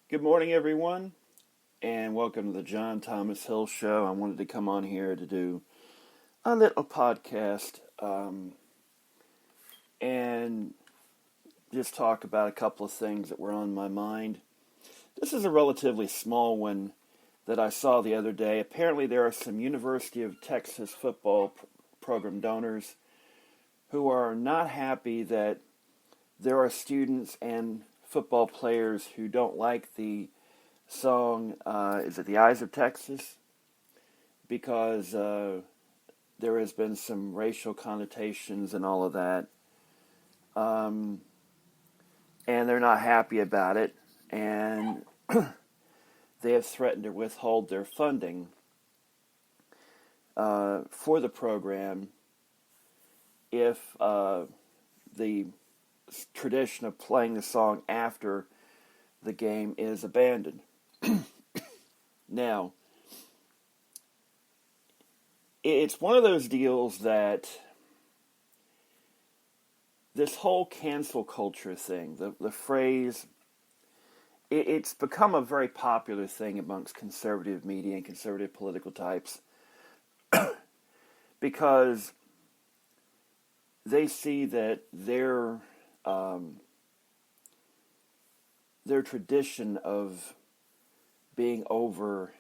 Good morning, everyone, and welcome to the John Thomas Hill Show. I wanted to come on here to do a little podcast and just talk about a couple of things that were on my mind. This is a relatively small one that I saw the other day. Apparently, there are some University of Texas football program donors who are not happy that there are students and football players who don't like the song, is it The Eyes of Texas? Because there has been some racial connotations and all of that. And they're not happy about it. And they have threatened to withhold their funding for the program if the tradition of playing the song after the game is abandoned. Now, it's one of those deals that this whole cancel culture thing, the phrase, it's become a very popular thing amongst conservative media and conservative political types because they see that their tradition of being over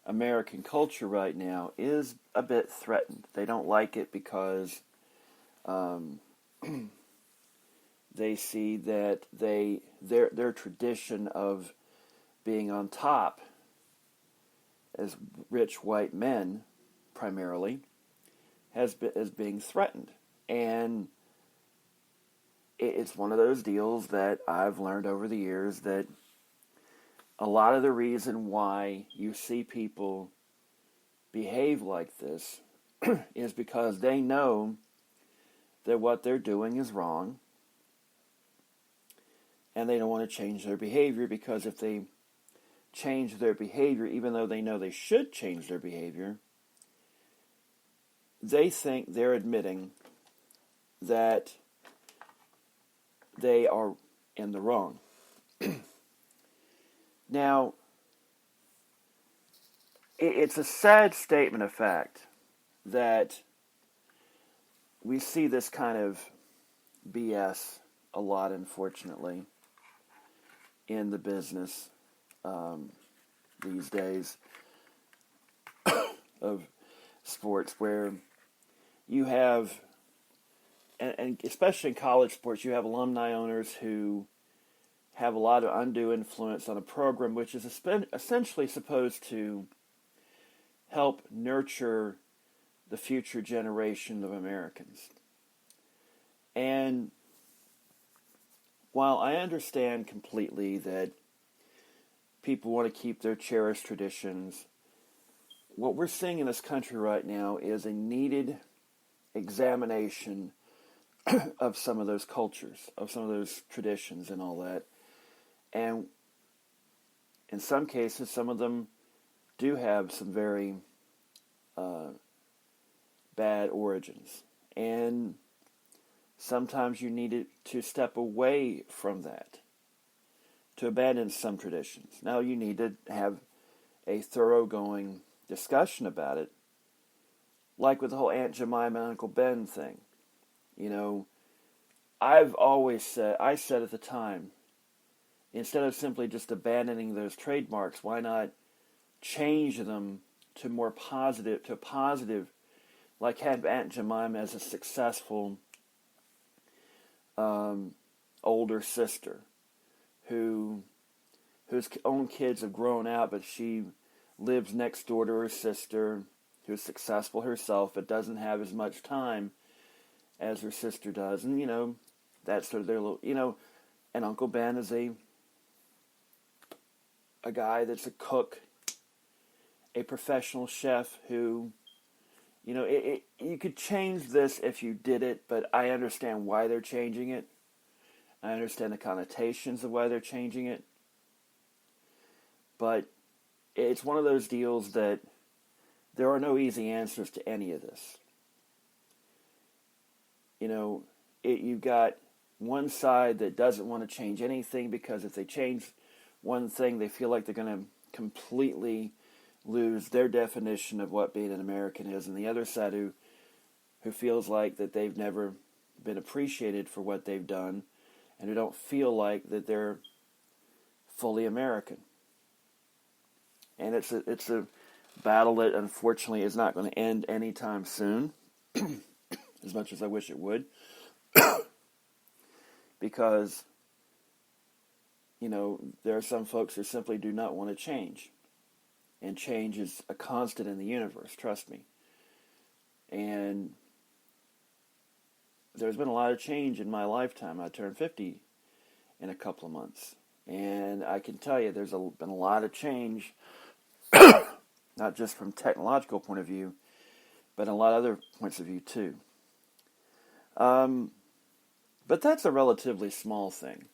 American culture right now is a bit threatened. They don't like it because they see that their tradition of being on top as rich white men, primarily, is being threatened. And it's one of those deals that I've learned over the years that a lot of the reason why you see people behave like this is because they know that what they're doing is wrong and they don't want to change their behavior, because if they change their behavior, even though they know they should change their behavior, they think they're admitting that they are in the wrong. Now, it's a sad statement of fact that we see this kind of BS a lot, unfortunately, in the business these days of sports, where you have, and especially in college sports, you have alumni owners who have a lot of undue influence on a program which is essentially supposed to help nurture the future generation of Americans. And while I understand completely that people want to keep their cherished traditions, what we're seeing in this country right now is a needed examination of some of those cultures, of some of those traditions and all that. And in some cases, some of them do have some very bad origins. And sometimes you need to step away from that, to abandon some traditions. Now you need to have a thoroughgoing discussion about it, like with the whole Aunt Jemima and Uncle Ben thing. You know, I said at the time, instead of simply just abandoning those trademarks, why not change them to a positive, like have Aunt Jemima as a successful older sister whose own kids have grown out, but she lives next door to her sister, who's successful herself, but doesn't have as much time as her sister does. And, that's sort of their little, and Uncle Ben is a guy that's a cook, a professional chef who, you could change this if you did it, but I understand why they're changing it. I understand the connotations of why they're changing it. But it's one of those deals that there are no easy answers to any of this. You've got one side that doesn't want to change anything because if they change one thing, they feel like they're going to completely lose their definition of what being an American is, and the other side who feels like that they've never been appreciated for what they've done and who don't feel like that they're fully American. And it's a battle that unfortunately is not going to end anytime soon, as much as I wish it would, because, there are some folks who simply do not want to change. And change is a constant in the universe, trust me. And there's been a lot of change in my lifetime. I turned 50 in a couple of months. And I can tell you there's been a lot of change, not just from technological point of view, but in a lot of other points of view too. But that's a relatively small thing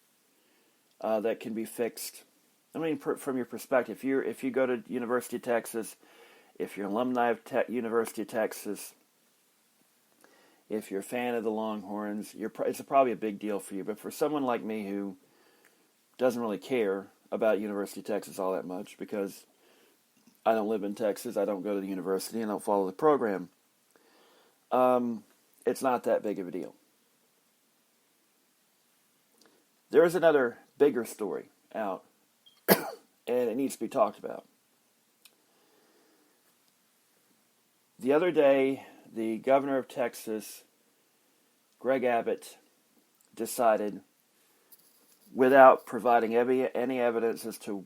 that can be fixed. I mean, from your perspective, if you go to University of Texas, if you're an alumni of University of Texas, if you're a fan of the Longhorns, it's probably a big deal for you. But for someone like me who doesn't really care about University of Texas all that much because I don't live in Texas, I don't go to the university, I don't follow the program, it's not that big of a deal. There is another bigger story out, and it needs to be talked about. The other day, the governor of Texas, Greg Abbott, decided, without providing any evidence as to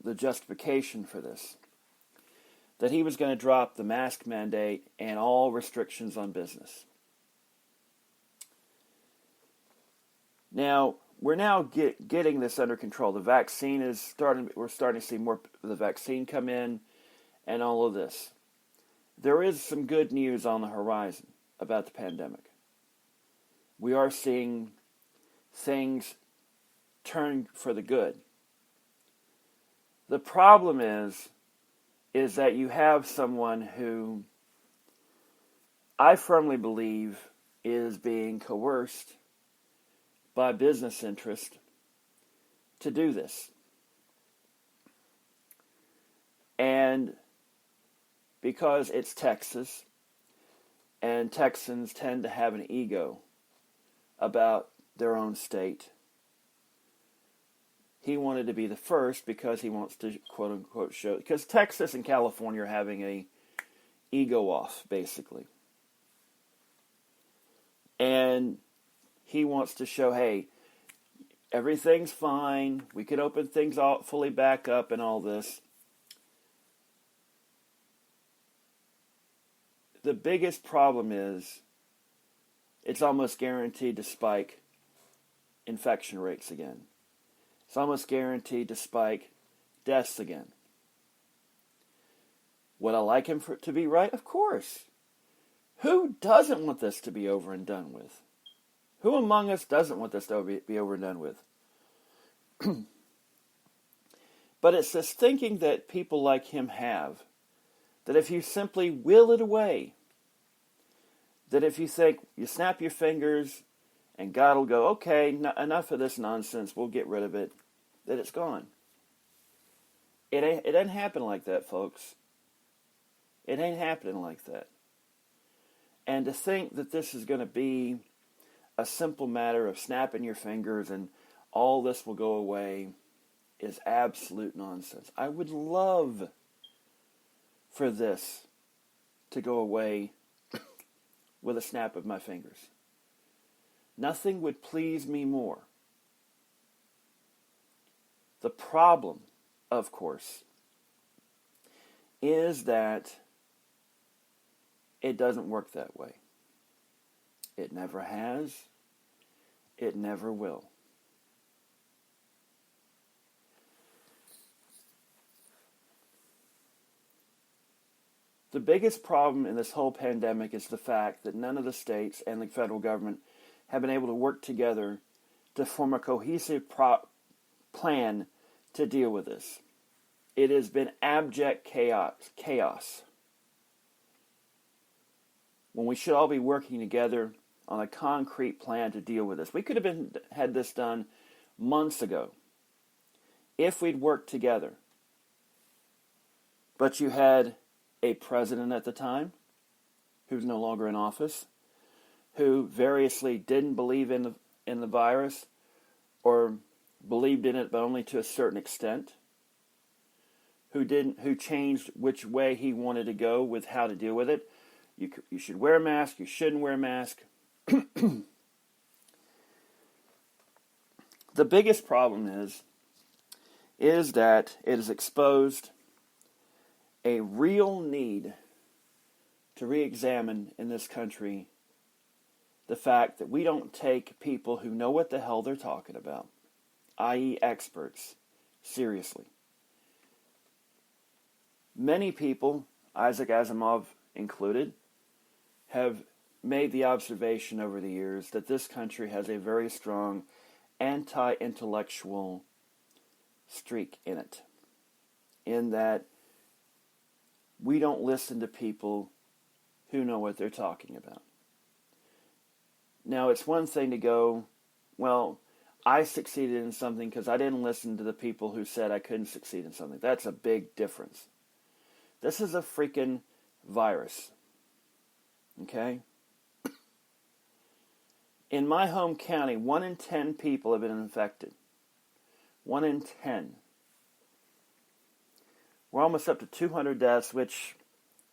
the justification for this, that he was going to drop the mask mandate and all restrictions on business. Now, we're now getting this under control. The vaccine we're starting to see more of the vaccine come in and all of this. There is some good news on the horizon about the pandemic. We are seeing things turn for the good. The problem is that you have someone who I firmly believe is being coerced by business interest to do this. And because it's Texas, and Texans tend to have an ego about their own state, he wanted to be the first because he wants to, quote unquote, show, because Texas and California are having a ego off, basically. And he wants to show, hey, everything's fine, we can open things all fully back up and all this. The biggest problem is it's almost guaranteed to spike infection rates again. It's almost guaranteed to spike deaths again. Would I like him to be right? Of course. Who doesn't want this to be over and done with? Who among us doesn't want this to be over and done with? But it's this thinking that people like him have, that if you simply will it away, that if you think, you snap your fingers and God will go, okay, enough of this nonsense, we'll get rid of it, that it's gone. It doesn't happen like that, folks. It ain't happening like that. And to think that this is going to be a simple matter of snapping your fingers and all this will go away is absolute nonsense. I would love for this to go away with a snap of my fingers. Nothing would please me more. The problem, of course, is that it doesn't work that way. It never has. It never will. The biggest problem in this whole pandemic is the fact that none of the states and the federal government have been able to work together to form a cohesive plan to deal with this. It has been abject chaos. When we should all be working together on a concrete plan to deal with this. We could have had this done months ago if we'd worked together. But you had a president at the time who's no longer in office, who variously didn't believe in the virus or believed in it but only to a certain extent, who changed which way he wanted to go with how to deal with it. You should wear a mask, you shouldn't wear a mask. The biggest problem is that it has exposed a real need to re-examine in this country the fact that we don't take people who know what the hell they're talking about, i.e. experts, seriously. Many people, Isaac Asimov included, have made the observation over the years that this country has a very strong anti-intellectual streak in it, in that we don't listen to people who know what they're talking about. Now, it's one thing to go, well, I succeeded in something because I didn't listen to the people who said I couldn't succeed in something. That's a big difference. This is a freaking virus. Okay? In my home county, 1 in 10 people have been infected. 1 in 10. We're almost up to 200 deaths, which,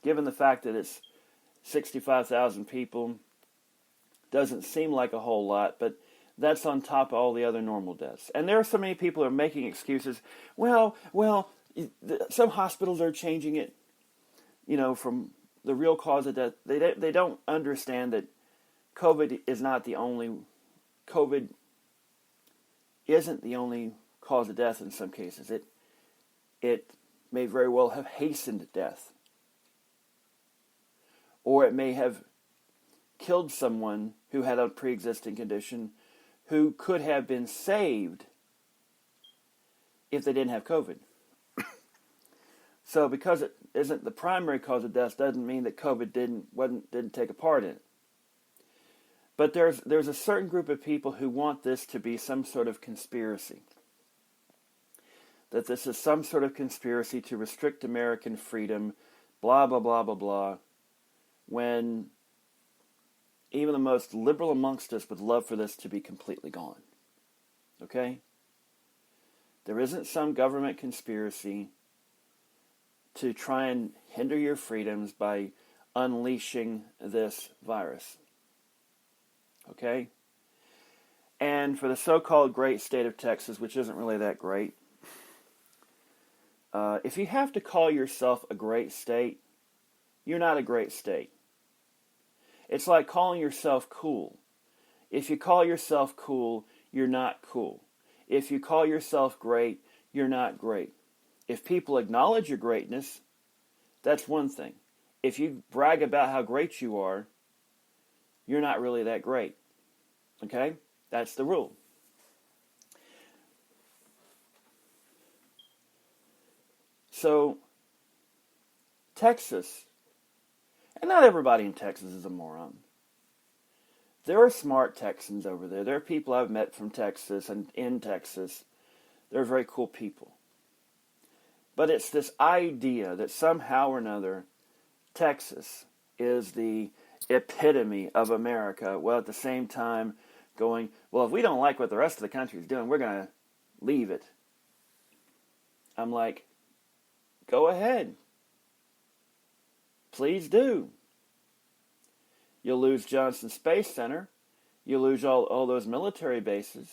given the fact that it's 65,000 people, doesn't seem like a whole lot, but that's on top of all the other normal deaths. And there are so many people who are making excuses. Well, some hospitals are changing it, from the real cause of death. They don't understand that COVID isn't the only cause of death in some cases. It may very well have hastened death. Or it may have killed someone who had a pre-existing condition who could have been saved if they didn't have COVID. So because it isn't the primary cause of death doesn't mean that COVID didn't take a part in it. But there's a certain group of people who want this to be some sort of conspiracy. That this is some sort of conspiracy to restrict American freedom, blah, blah, blah, blah, blah, when even the most liberal amongst us would love for this to be completely gone. Okay? There isn't some government conspiracy to try and hinder your freedoms by unleashing this virus. Okay? And for the so-called great state of Texas, which isn't really that great, if you have to call yourself a great state, you're not a great state. It's like calling yourself cool. If you call yourself cool, you're not cool. If you call yourself great, you're not great. If people acknowledge your greatness, that's one thing. If you brag about how great you are, you're not really that great. Okay? That's the rule. So, Texas, and not everybody in Texas is a moron. There are smart Texans over there. There are people I've met from Texas and in Texas. They're very cool people. But it's this idea that somehow or another, Texas is the epitome of America, while at the same time going, well, if we don't like what the rest of the country is doing, we're going to leave it. I'm like, go ahead. Please do. You'll lose Johnson Space Center. You'll lose all those military bases.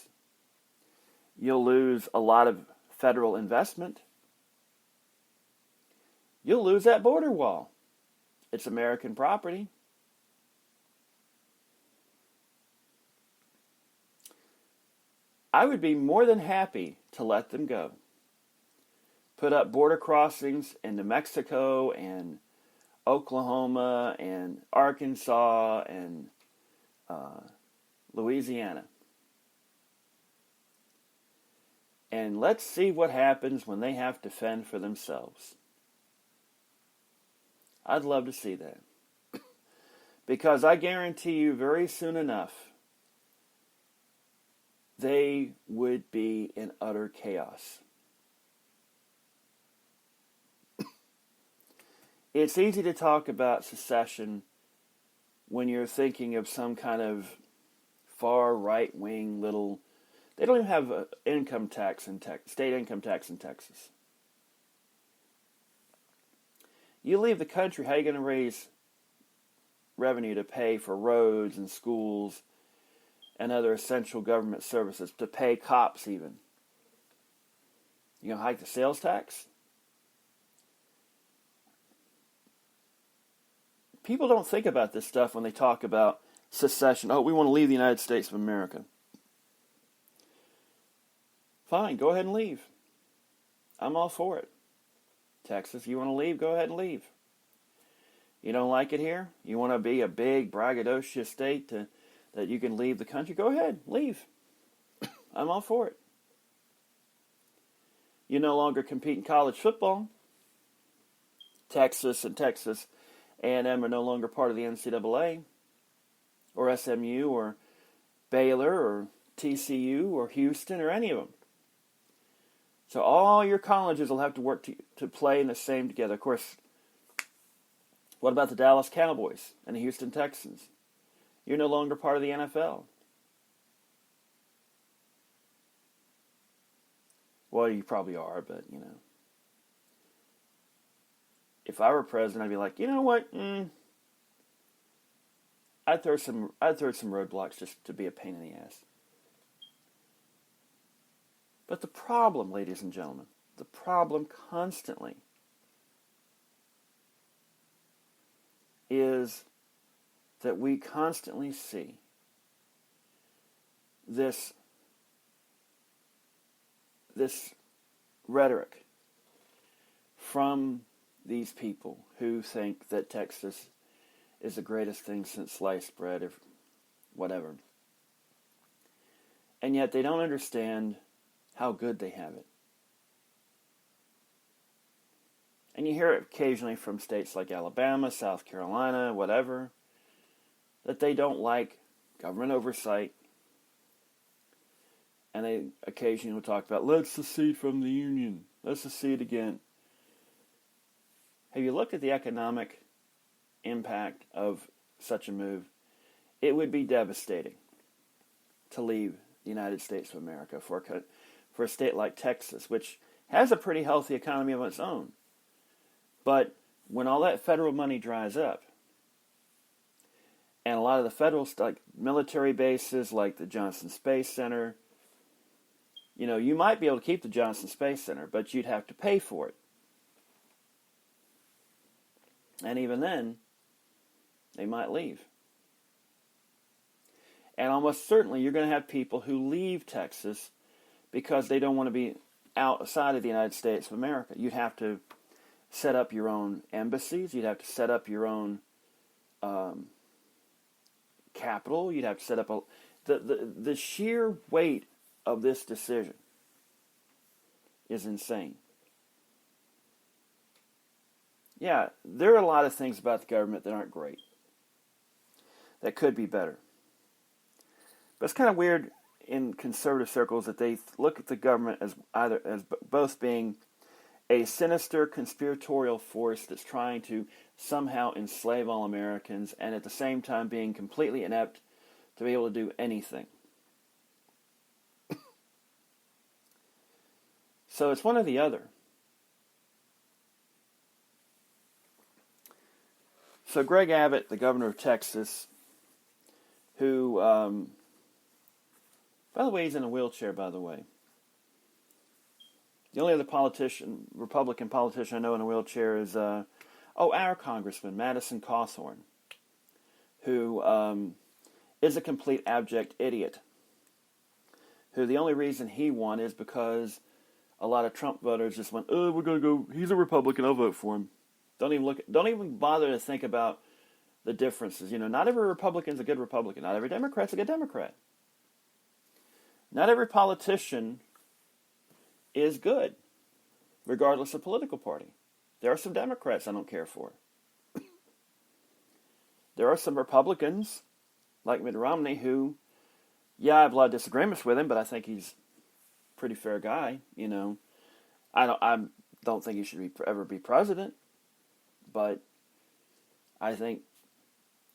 You'll lose a lot of federal investment. You'll lose that border wall. It's American property. I would be more than happy to let them go. Put up border crossings into Mexico and Oklahoma and Arkansas and Louisiana. And let's see what happens when they have to fend for themselves. I'd love to see that. Because I guarantee you very soon enough, they would be in utter chaos. It's easy to talk about secession when you're thinking of some kind of far right-wing little... They don't even have income tax in state income tax in Texas. You leave the country, how are you going to raise revenue to pay for roads and schools and other essential government services, to pay cops even? You going to hike the sales tax? People don't think about this stuff when they talk about secession. Oh, we want to leave the United States of America. Fine, go ahead and leave. I'm all for it. Texas, you want to leave? Go ahead and leave. You don't like it here? You want to be a big, braggadocious state that you can leave the country? Go ahead, leave. I'm all for it. You no longer compete in college football. Texas and Texas A&M are no longer part of the NCAA or SMU or Baylor or TCU or Houston or any of them. So all your colleges will have to work to play in the same together. Of course, what about the Dallas Cowboys and the Houston Texans? You're no longer part of the NFL. Well, you probably are, but, you know. If I were president, I'd be like, you know what? I'd throw some roadblocks just to be a pain in the ass. But the problem, ladies and gentlemen, the problem constantly is that we constantly see this rhetoric from these people who think that Texas is the greatest thing since sliced bread or whatever. And yet they don't understand how good they have it. And you hear it occasionally from states like Alabama, South Carolina, whatever, that they don't like government oversight. And they occasionally will talk about, let's secede from the Union. Let's secede again. Have you looked at the economic impact of such a move? It would be devastating to leave the United States of America for a state like Texas, which has a pretty healthy economy of its own. But when all that federal money dries up, and a lot of the federal like military bases like the Johnson Space Center, you know, you might be able to keep the Johnson Space Center, but you'd have to pay for it. And even then, they might leave. And almost certainly you're going to have people who leave Texas because they don't want to be outside of the United States of America. You'd have to set up your own embassies. You'd have to set up your own capital. You'd have to set up the sheer weight of this decision is insane. Yeah, there are a lot of things about the government that aren't great, that could be better. But it's kind of weird in conservative circles that they look at the government as both being a sinister conspiratorial force that's trying to somehow enslave all Americans, and at the same time being completely inept to be able to do anything. So it's one or the other. So Greg Abbott, the governor of Texas, who, by the way, he's in a wheelchair, by the way. The only other Republican politician I know in a wheelchair is, our congressman, Madison Cawthorn, who is a complete abject idiot, who the only reason he won is because a lot of Trump voters just went, we're going to go, he's a Republican, I'll vote for him. Don't even bother to think about the differences. You know, not every Republican's a good Republican. Not every Democrat's a good Democrat. Not every politician is good, regardless of political party. There are some Democrats I don't care for. there are some Republicans, like Mitt Romney, who, yeah, I have a lot of disagreements with him, but I think he's a pretty fair guy, you know. I don't think he should ever be president, but I think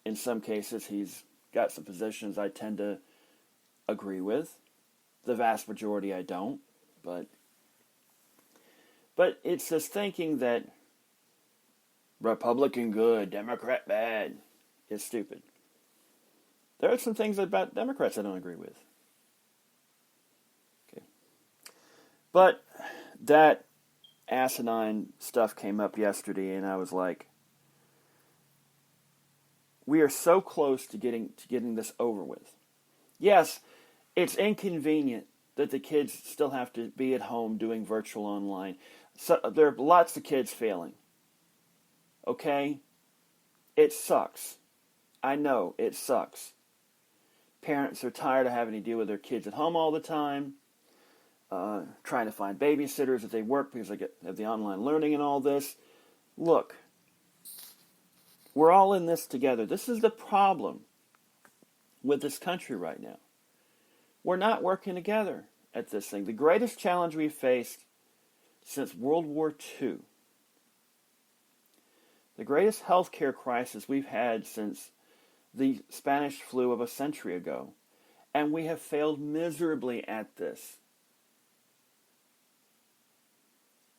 in some cases he's got some positions I tend to agree with. The vast majority I don't, but it's this thinking that Republican good, Democrat bad is stupid. There are some things about Democrats I don't agree with. Okay. But that asinine stuff came up yesterday, and I was like, we are so close to getting this over with. Yes, it's inconvenient that the kids still have to be at home doing virtual online. So there are lots of kids failing. Okay? It sucks. I know, it sucks. Parents are tired of having to deal with their kids at home all the time, trying to find babysitters if they work because they have the online learning and all this. Look, we're all in this together. This is the problem with this country right now. We're not working together at this thing. The greatest challenge we've faced since World War II, the greatest healthcare crisis we've had since the Spanish flu of a century ago, and we have failed miserably at this.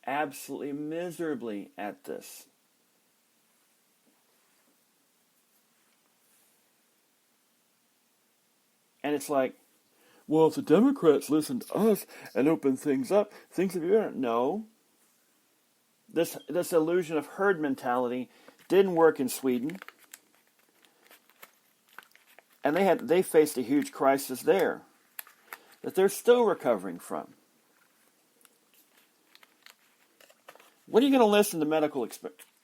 Absolutely miserably at this. And it's like, well, if the Democrats listen to us and open things up, things would be better. No. This illusion of herd mentality didn't work in Sweden. And they faced a huge crisis there that they're still recovering from. When are you going to listen to medical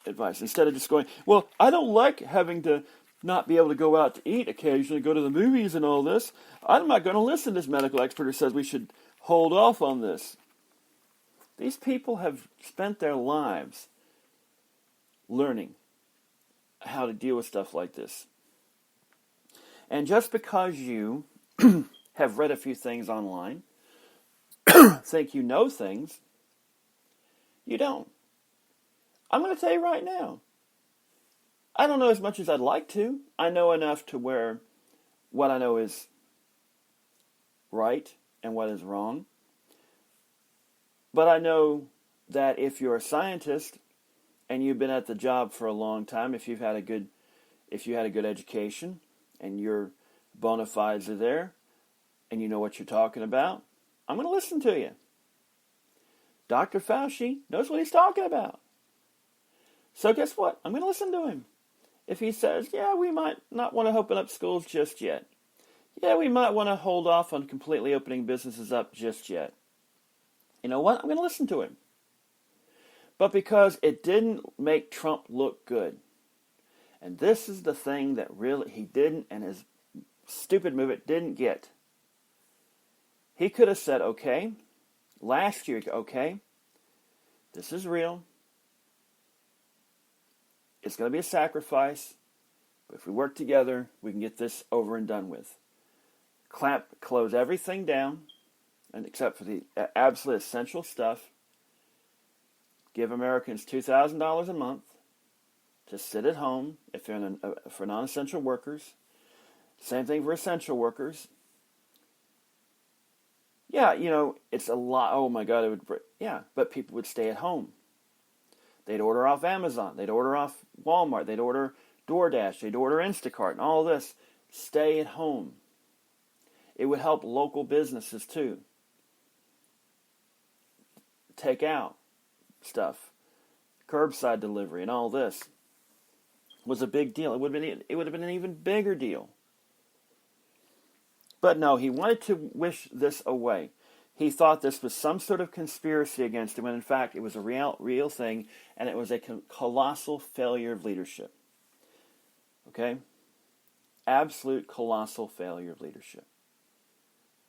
advice instead of just going, well, I don't like having to not be able to go out to eat occasionally, go to the movies and all this. I'm not going to listen to this medical expert who says we should hold off on this. These people have spent their lives learning how to deal with stuff like this. And just because you have read a few things online, think you know things, you don't. I'm going to tell you right now, I don't know as much as I'd like to. I know enough to where what I know is right and what is wrong. But I know that if you're a scientist and you've been at the job for a long time, if you had a good education and your bona fides are there and you know what you're talking about, I'm going to listen to you. Dr. Fauci knows what he's talking about. So guess what? I'm going to listen to him. If he says, yeah, we might not want to open up schools just yet. Yeah, we might want to hold off on completely opening businesses up just yet. You know what? I'm going to listen to him. But because it didn't make Trump look good, and this is the thing that really he didn't, and his stupid move it didn't get. He could have said, okay, last year, okay, this is real. It's going to be a sacrifice, but if we work together, we can get this over and done with. Close everything down, and except for the absolute essential stuff. Give Americans $2,000 a month to sit at home if they're for non-essential workers. Same thing for essential workers. Yeah, you know, it's a lot. Oh my God, it would. Yeah, but people would stay at home. They'd order off Amazon. They'd order off Walmart. They'd order DoorDash. They'd order Instacart and all this. Stay at home. It would help local businesses too. Take out stuff. Curbside delivery and all this was a big deal. It would have been an even bigger deal. But no, he wanted to wish this away. He thought this was some sort of conspiracy against him, when in fact it was a real thing, and it was a colossal failure of leadership. Okay? Absolute colossal failure of leadership.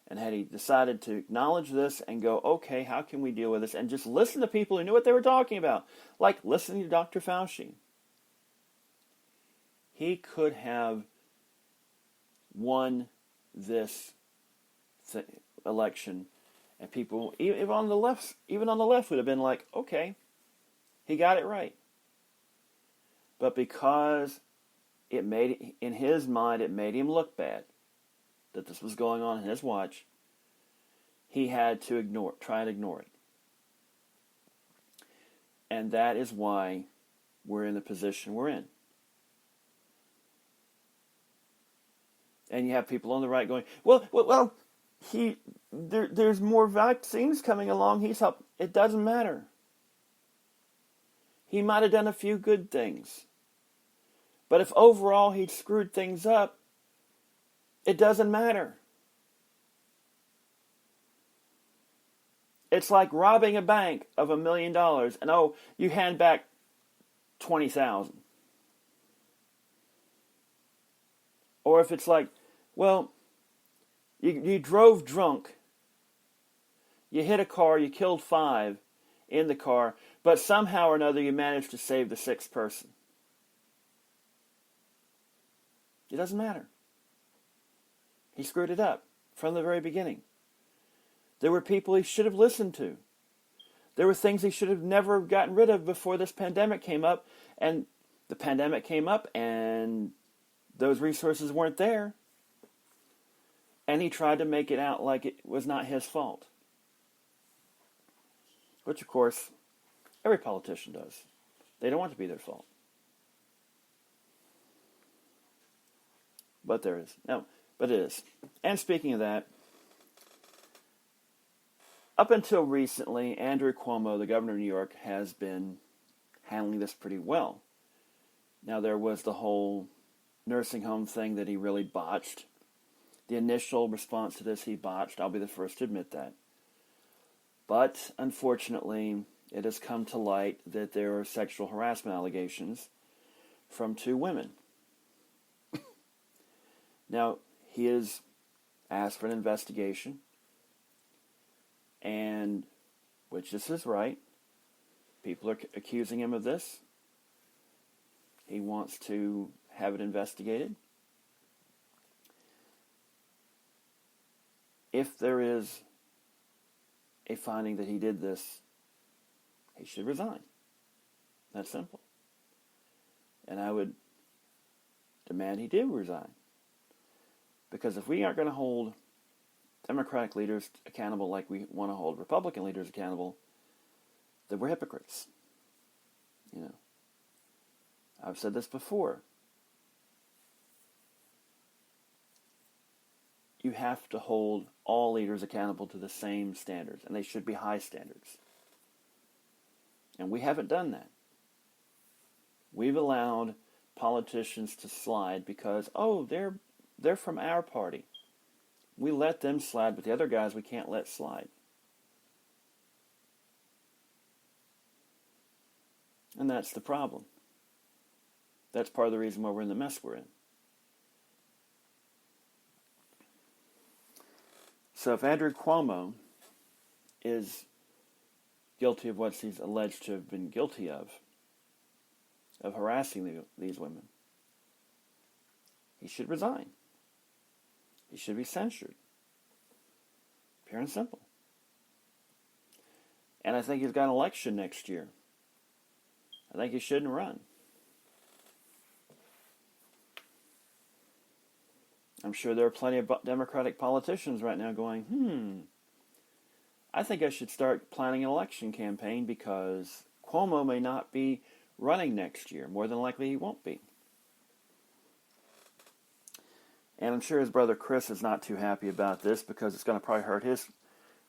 And had he decided to acknowledge this and go, okay, how can we deal with this? And just listen to people who knew what they were talking about. Like listening to Dr. Fauci. he could have won this election, and people, even on the left, would have been like, okay, he got it right. But because in his mind, it made him look bad that this was going on in his watch, he had to try and ignore it. And that is why we're in the position we're in. And you have people on the right going, well, there's more vaccines coming along. He's helped. It doesn't matter. He might have done a few good things. But if overall he'd screwed things up, it doesn't matter. It's like robbing a bank of $1 million and you hand back 20,000. Or if it's like, well, you drove drunk, you hit a car, you killed 5 in the car, but somehow or another you managed to save the 6th person. It doesn't matter. He screwed it up from the very beginning. There were people he should have listened to. There were things he should have never gotten rid of before this pandemic came up. And the pandemic came up and those resources weren't there. And he tried to make it out like it was not his fault. Which, of course, every politician does. They don't want it to be their fault. But there is. No, but it is. And speaking of that, up until recently, Andrew Cuomo, the governor of New York, has been handling this pretty well. Now, there was the whole nursing home thing that he really botched. The initial response to this he botched. I'll be the first to admit that. But, unfortunately, it has come to light that there are sexual harassment allegations from 2 women. Now, he has asked for an investigation, and which is his right. People are accusing him of this. He wants to have it investigated. If there is a finding that he did this, he should resign. That's simple. And I would demand he do resign. Because if we aren't going to hold Democratic leaders accountable like we want to hold Republican leaders accountable, then we're hypocrites. You know, I've said this before. You have to hold all leaders accountable to the same standards, and they should be high standards. And we haven't done that. We've allowed politicians to slide because, they're from our party. We let them slide, but the other guys we can't let slide. And that's the problem. That's part of the reason why we're in the mess we're in. So if Andrew Cuomo is guilty of what he's alleged to have been guilty of harassing these women, he should resign. He should be censured. Pure and simple. And I think he's got an election next year. I think he shouldn't run. I'm sure there are plenty of Democratic politicians right now going, I think I should start planning an election campaign because Cuomo may not be running next year. More than likely he won't be. And I'm sure his brother Chris is not too happy about this because it's going to probably hurt his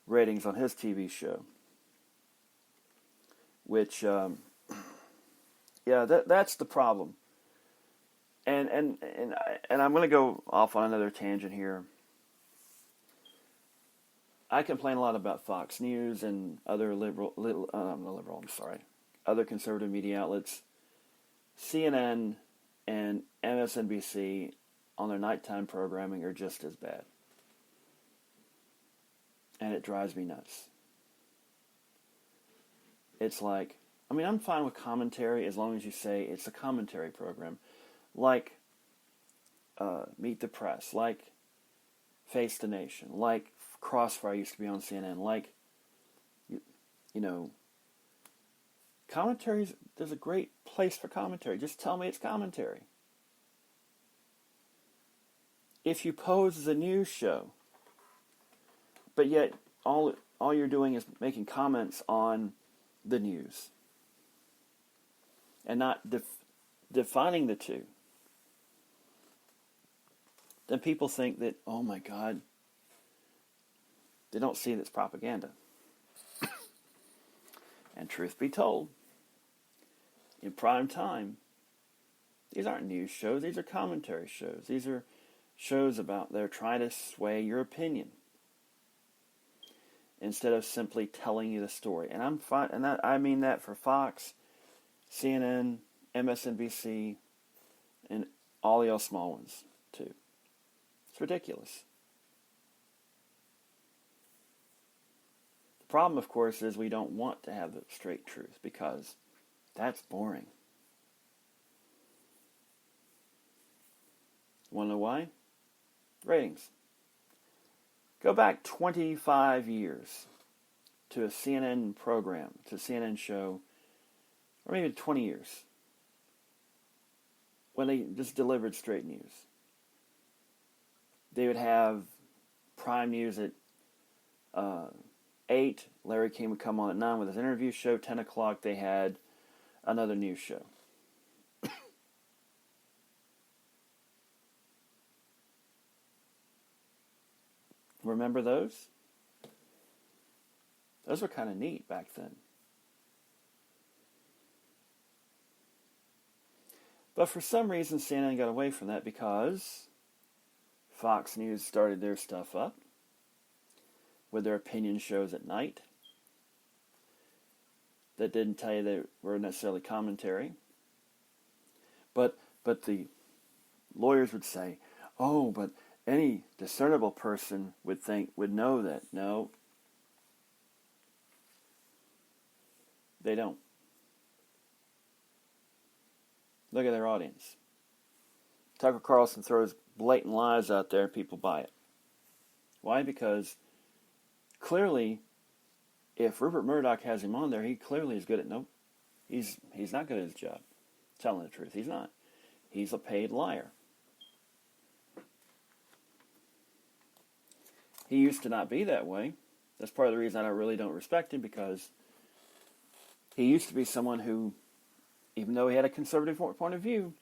ratings on his TV show. Which, that's the problem. And I'm going to go off on another tangent here. I complain a lot about Fox News and other other conservative media outlets. CNN and MSNBC on their nighttime programming are just as bad. And it drives me nuts. It's like, I'm fine with commentary as long as you say it's a commentary program. Like Meet the Press, like Face the Nation, like Crossfire used to be on CNN, like, you know, commentaries, there's a great place for commentary. Just tell me it's commentary. If you pose as a news show, but yet all you're doing is making comments on the news and not defining the two, then people think that, oh my God, they don't see that it's propaganda. And truth be told, in prime time, these aren't news shows, these are commentary shows. These are shows about they're trying to sway your opinion instead of simply telling you the story. And I'm fine, and that, I mean that for Fox, CNN, MSNBC, and all the other small ones too. It's ridiculous. The problem, of course, is we don't want to have the straight truth because that's boring. Want to know why? Ratings. Go back 25 years to a CNN program, to a CNN show, or maybe 20 years, when they just delivered straight news. They would have prime news at 8. Larry King would come on at 9 with his interview show. 10 o'clock they had another news show. Remember those? Those were kind of neat back then. But for some reason, CNN got away from that because Fox News started their stuff up with their opinion shows at night that didn't tell you they were necessarily commentary. But the lawyers would say, oh, but any discernible person would know that. No, they don't. Look at their audience. Tucker Carlson throws blatant lies out there and people buy it. Why? Because clearly, if Rupert Murdoch has him on there, he clearly is good at he's not good at his job. Telling the truth. He's not. He's a paid liar. He used to not be that way. That's part of the reason I really don't respect him, because he used to be someone who, even though he had a conservative point of view,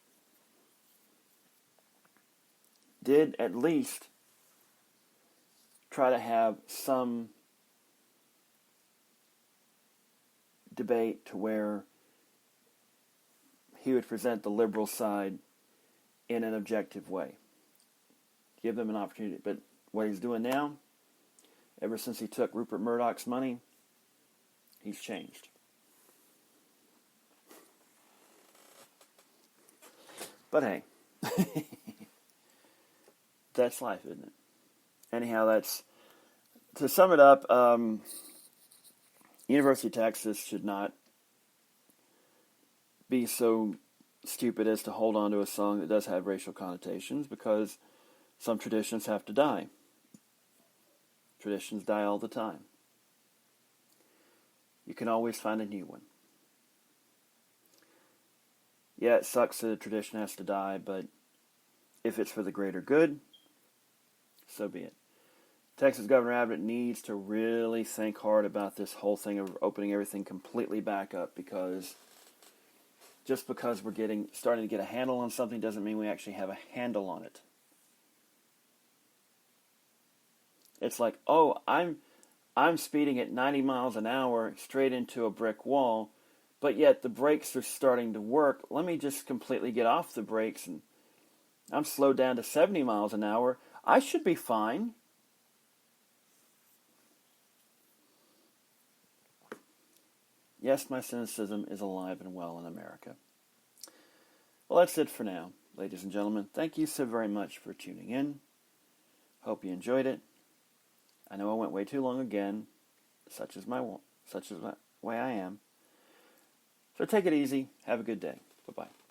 did at least try to have some debate to where he would present the liberal side in an objective way. Give them an opportunity. But what he's doing now, ever since he took Rupert Murdoch's money, he's changed. But hey, that's life, isn't it? Anyhow, to sum it up, University of Texas should not be so stupid as to hold on to a song that does have racial connotations, because some traditions have to die. Traditions die all the time. You can always find a new one. Yeah, it sucks that a tradition has to die, but if it's for the greater good, so be it. Texas Governor Abbott needs to really think hard about this whole thing of opening everything completely back up, because just because we're starting to get a handle on something doesn't mean we actually have a handle on it. It's like, oh, I'm speeding at 90 miles an hour straight into a brick wall, but yet the brakes are starting to work. Let me just completely get off the brakes, and I'm slowed down to 70 miles an hour. I should be fine. Yes, my cynicism is alive and well in America. Well, that's it for now, ladies and gentlemen. Thank you so very much for tuning in. Hope you enjoyed it. I know I went way too long again. Such is the way I am. So take it easy. Have a good day. Bye-bye.